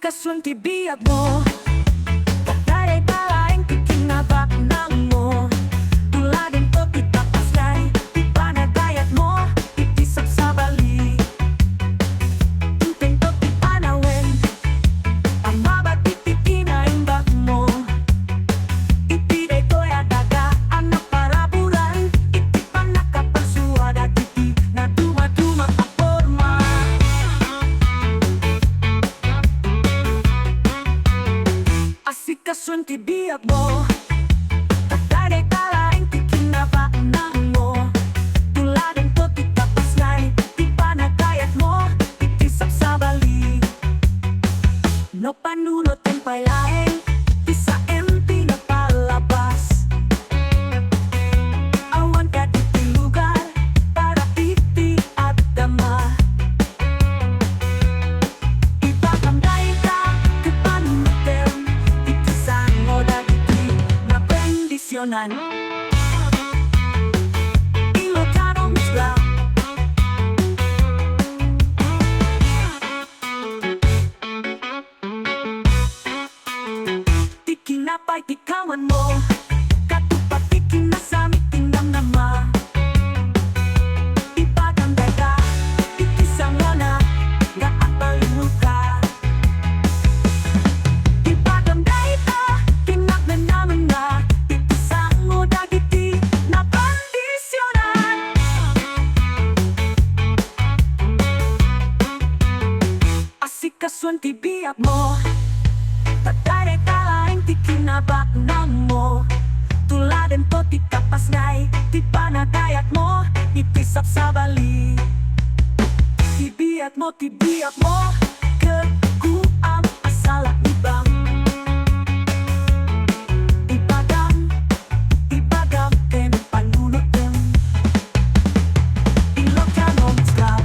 Asikasun ti biag mo, pagdaray talaing kikinabaknang mo. Tuladin to titapaslay, di panagayat mo, itisap sa bali. Tuting to ti panawin, ang mabatititinaing mo. Itiday to'y adaga, ang naparaburan, itipan nakapagsuwad at iti na dumaduma ang forma. Asikasun ti biag mo, pagdaray talaing kikinabaknang mo. Tuladin to titapaslay, di panagayat mo, itisap sa bali. No panunot ang pailaing, isa empty na palabas. Awan ka diti lugar, para titi at dama. Ipakamday ka, kapanutem, itisang o dagiti na bendisyonan. Ilocano Misra, tikinapay tikawan mo, katupat tikinasamit tinang nama. Ipagamday ka, itisang lana, nga apalimu ka. Ipagamday ka, kinaknan naman nga, itisang mo dagiti na kondisyonan. Asikasun ti biag mo, pagdaray talaing tikinabaknang mo. Tuladin to titapasngay, di panagayat mo, itisap sa bali. Tibiag mo, kaguam asala ibang. Ibagam, ken panunutem. Ilocano Misra,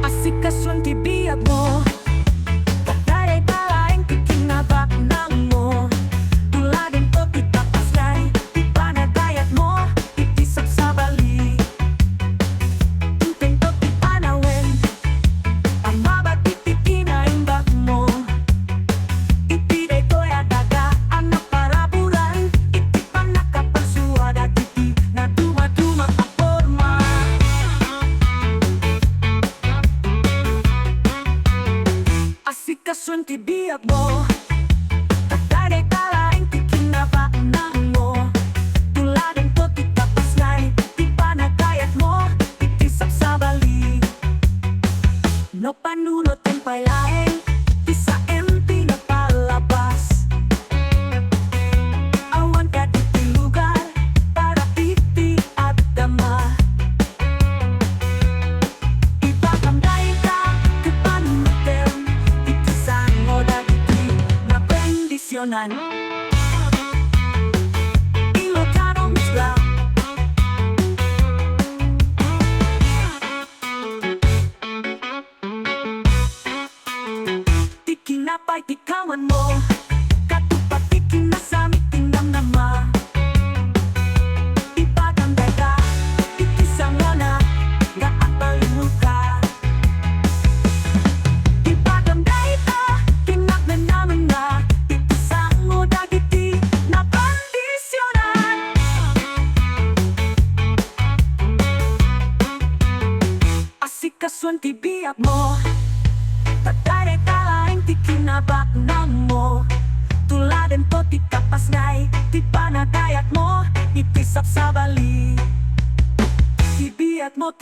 asikasun ti biag mo, pagdaray talaing kikinabaknang mo. Tuladin to titapaslay, di panagayat mo, itisap sa bali. Tuting to ti panawin, ang mabatititinaing mo. Itiday to'y adaga, ang naparaburan, itipan nakapagsuwad at iti na dumaduma ang forma. Asikasun ti biag mo, pagdaray talaing kikinabaknang mo. Tuladin to titapaslay, di panagayat mo, itisap sa bali. No panunot ang pailaing, isa empty na palabas. Awan ka diti lugar, para titi at dama. Ipakamday ka, kapanutem, itisang o dagiti na bendisyonan. Ilocano Misra, tikinapay tikawan mo, katupat tikinasamit tinang nama. Ipagamday ka, itisang lana, nga apalimu ka. Ipagamday ka, kinaknan naman nga, itisang mo dagiti na kondisyonan. Asikasun ti biag mo, pagdaray talaing tikinabaknang mo. Tuladin to titapasngay, di panagayat mo, itisap sa bali. Tibiag mo,